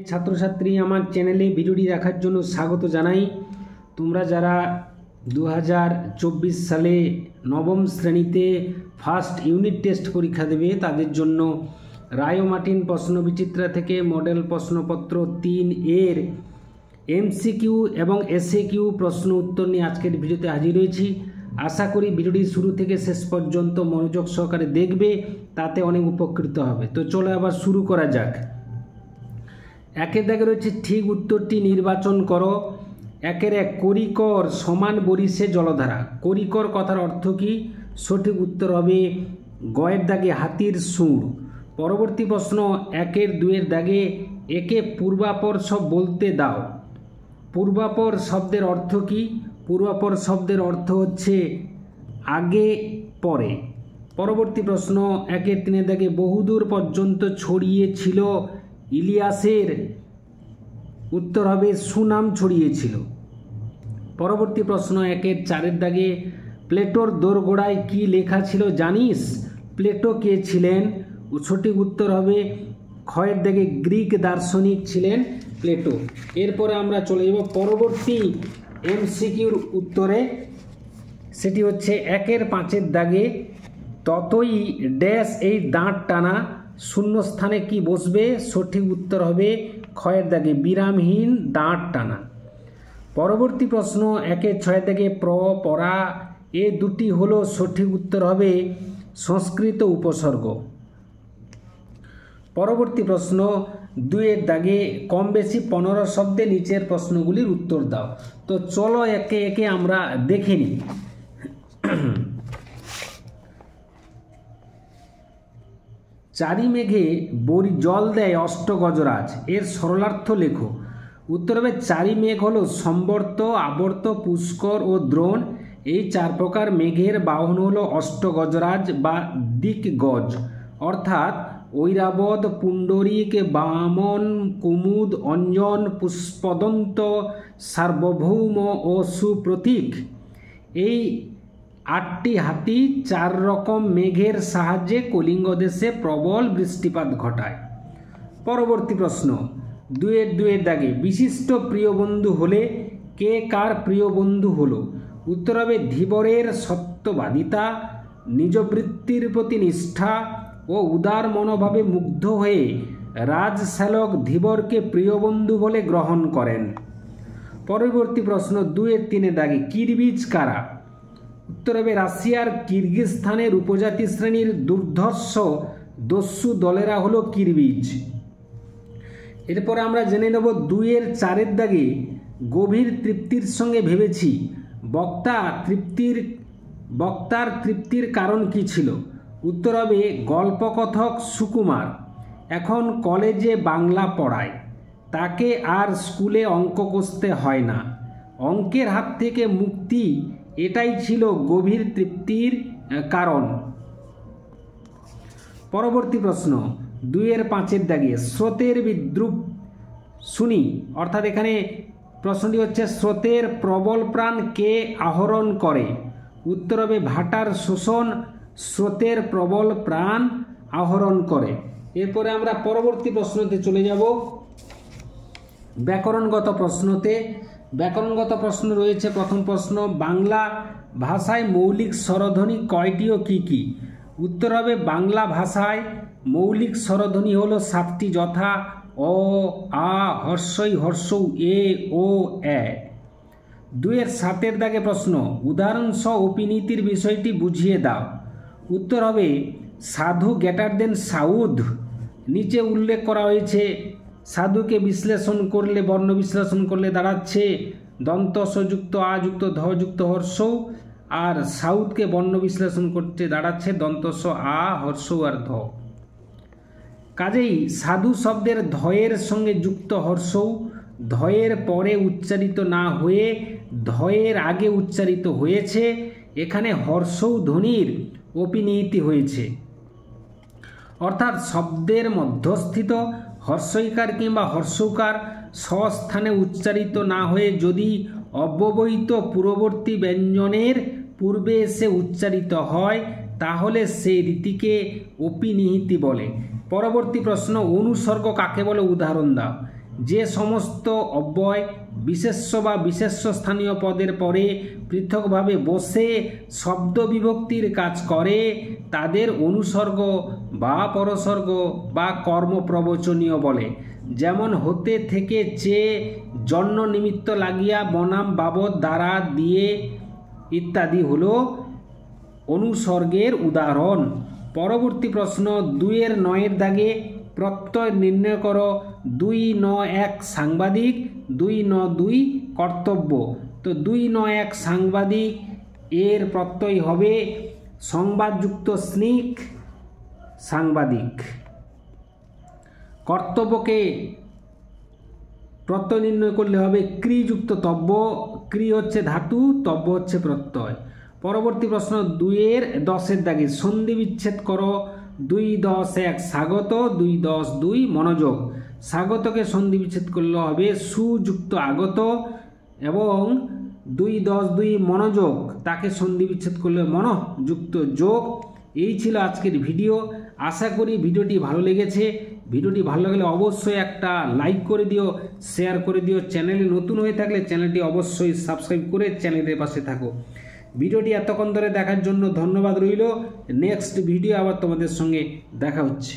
ছাত্রছাত্রী আমার চ্যানেলে ভিডিওটি দেখার জন্য স্বাগত জানাই। তোমরা যারা 2024 সালে নবম শ্রেণীতে ফার্স্ট ইউনিট টেস্ট পরীক্ষা দেবে তাদের জন্য রায় ও মার্টিন প্রশ্নবিচিত্রা থেকে মডেল প্রশ্নপত্র 3 এর এমসিকিউ এবং এসএকিউ প্রশ্ন উত্তর নিয়ে আজকের ভিডিওতে হাজির হয়েছি। আশা করি ভিডিওটি শুরু থেকে শেষ পর্যন্ত মনোযোগ সহকারে দেখবে, তাতে অনেক উপকৃত হবে। তো চলো আবার শুরু করা যাক। একের দাগে রয়েছে ঠিক উত্তরটি নির্বাচন করো। একের এক, করিকর সমান বরিশে জলধারা। করিকর কথার অর্থ কি? সঠিক উত্তর হবে গয়ের দাগে হাতির সুর। পরবর্তী প্রশ্ন একের দুয়ের দাগে একে পূর্বাপর সব বলতে দাও। পূর্বাপর শব্দের অর্থ কি? পূর্বাপর শব্দের অর্থ হচ্ছে আগে পরে। পরবর্তী প্রশ্ন একের তিনের দাগে বহুদূর পর্যন্ত ছড়িয়েছিল ইলিয়াসের। উত্তর হবে সুনাম ছড়িয়েছিল। পরবর্তী প্রশ্ন একের চারের দাগে প্লেটোর দোরগোড়ায় কি লেখা ছিল জানিস? প্লেটো কে ছিলেন? সঠিক উত্তর হবে ক্ষয়ের দাগে গ্রিক দার্শনিক ছিলেন প্লেটো। এরপরে আমরা চলে যাব পরবর্তী এমসিকিউর উত্তরে। সেটি হচ্ছে একের পাঁচের দাগে ততই ড্যাশ এই দাঁত টানা শূন্যস্থানে কি বসবে? সঠিক উত্তর হবে ক্ষয়ের দাগে বিরামহীন দাঁত টানা। পরবর্তী প্রশ্ন একের ছয়ের দাগে পরা এ দুটি হলো, সঠিক উত্তর হবে সংস্কৃত উপসর্গ। পরবর্তী প্রশ্ন দুইয়ের দাগে কম বেশি 15 শব্দে নিচের প্রশ্নগুলির উত্তর দাও। তো চলো একে একে আমরা দেখে নিই। চারি মেঘে বরি জল দেয় অষ্টগজরাজ, এর সরলার্থ লেখো। উত্তর হবে চারি মেঘ হলো সম্বর্ত, আবর্ত, পুষ্কর ও দ্রোণ। এই চার প্রকার মেঘের বাহন হলো অষ্টগজরাজ বা দিকগজ, অর্থাৎ ঐরাবত, পুণ্ডরীক, বামন, কুমুদ, অঞ্জন, পুষ্পদন্ত, সার্বভৌম ও সুপ্রতীক। এই 8টি হাতি 4 রকম মেঘের সাহায্যে কলিঙ্গ দেশে প্রবল বৃষ্টিপাত ঘটায়। পরবর্তী প্রশ্ন দুয়ের দাগে বিশিষ্ট প্রিয় বন্ধু হলে কে কার প্রিয় বন্ধু হলো? উত্তর হবে ধীবরের সত্যবাদিতা, নিজবৃত্তির প্রতি নিষ্ঠা ও উদার মনোভাবে মুগ্ধ হয়ে রাজশ্যালক ধীবরকে প্রিয় বন্ধু বলে গ্রহণ করেন। পরবর্তী প্রশ্ন দুয়ের তিনের দাগে কিরবিজ কারা? উত্তর হবে রাশিয়ার কিরগিজস্তানের উপজাতি শ্রেণীর দুর্ধর্ষ দস্যু দলেরা হলো কিরবিজ। এরপরে আমরা জেনে নেব দুইয়ের চারের দাগে গভীর তৃপ্তির সঙ্গে ভেবেছি। বক্তার তৃপ্তির কারণ কি ছিল? উত্তর হবে গল্পকথক সুকুমার এখন কলেজে বাংলা পড়ায়, তাকে আর স্কুলে অঙ্ক কষতে হয় না। অঙ্কের হাত থেকে মুক্তি, এটাই ছিল গভীর তৃপ্তির কারণ। পরবর্তী প্রশ্ন দুইয়ের পাঁচের দাগে স্রোতের বিদ্রুপ শুনি, অর্থাৎ এখানে প্রশ্নটি হচ্ছে স্রোতের প্রবল প্রাণ কে আহরণ করে? উত্তর হবে ভাটার শোষণ স্রোতের প্রবল প্রাণ আহরণ করে। এরপরে আমরা পরবর্তী প্রশ্নতে চলে যাব ব্যাকরণগত প্রশ্নতে। ব্যাকরণগত প্রশ্ন রয়েছে প্রথম প্রশ্ন বাংলা ভাষায় মৌলিক স্বরধ্বনি কয়টি ও কি কি? উত্তর হবে বাংলা ভাষায় মৌলিক স্বরধ্বনি হলো 7টি, যথা অ, আ, হর্ষই, হর্ষৌ, এ, ও, এ। দুইয়ের 7এর দাগে প্রশ্ন উদাহরণ সহ অপিনীতির বিষয়টি বুঝিয়ে দাও। উত্তর হবে সাধু গ্রেটার দেন সাউদ। নিচে উল্লেখ করা হয়েছে সাধুকে বিশ্লেষণ করলে, বর্ণ বিশ্লেষণ করলে দাঁড়াচ্ছে দন্ত সযুক্ত আ যুক্ত ধ যুক্ত হর্ষৌ, আর সাউদকে বর্ণ বিশ্লেষণ করতে দাঁড়াচ্ছে দন্ত স আ হর্ষৌ আর ধ। কাজেই সাধু শব্দের ধয়ের সঙ্গে যুক্ত হর্ষৌ ধয়ের পরে উচ্চারিত না হয়ে ধয়ের আগে উচ্চারিত হয়েছে। এখানে হর্ষৌ ধ্বনির অপিনিহিতি হয়েছে, অর্থাৎ শব্দের মধ্যস্থিত হর্ষইকার কিংবা হর্ষৌকার স্বস্থানে উচ্চারিত না হয়ে যদি অব্যবহিত পূর্ববর্তী ব্যঞ্জনের পূর্বে এসে উচ্চারিত হয় তাহলে সেই রীতিকে অপিনিহিতি বলে। পরবর্তী প্রশ্ন অনুসর্গ কাকে বলে উদাহরণ দাও। যে সমস্ত অব্যয় বিশেষ্য বা বিশেষ্য স্থানীয় পদের পরে পৃথকভাবে বসে শব্দ বিভক্তির কাজ করে তাদের অনুসর্গ বা পরসর্গ বা কর্মপ্রবচনীয় বলে। যেমন হতে, থেকে, চেয়ে, জন্য নিমিত্ত লাগিয়া, বনাম, বাবদ, দ্বারা, দিয়ে ইত্যাদি হলো অনুসর্গের উদাহরণ। পরবর্তী প্রশ্ন 2-9 দাগে প্রত্যয় নির্ণয় করো। 2-9-1 সাংবাদিক, 2-9-2 কর্তব্য। তো 2-9-1 সাংবাদিক এর প্রত্যয় হবে সংবাদযুক্ত স্নিক সাংবাদিক। কর্তব্যকে প্রত্যয় নির্ণয় করলে হবে ক্রিযুক্ত তব্য। ক্রি হচ্ছে ধাতু, তব্য হচ্ছে প্রত্যয়। পরবর্তী প্রশ্ন 2-10 দাগে সন্ধি বিচ্ছেদ করো। 2-10-1 স্বাগত, 2-10-2 মনোযোগ। স্বাগতকে সন্ধি বিচ্ছেদ করলে হবে সুযুক্ত আগত, এবং 2-10-2 মনোযোগ তাকে সন্ধি বিচ্ছেদ করলে মনযুক্ত যোগ। এই ছিল আজকের ভিডিও। আশা করি ভিডিওটি ভালো লেগেছে। ভিডিওটি ভালো লাগলে অবশ্যই একটা লাইক করে দিও, শেয়ার করে দিও। চ্যানেলে নতুন হয়ে থাকলে চ্যানেলটি অবশ্যই সাবস্ক্রাইব করে চ্যানেলের পাশে থাকো। ভিডিওটি এতক্ষণ ধরে দেখার জন্য ধন্যবাদ রইল। নেক্সট ভিডিও আবার তোমাদের সঙ্গে দেখা হচ্ছে।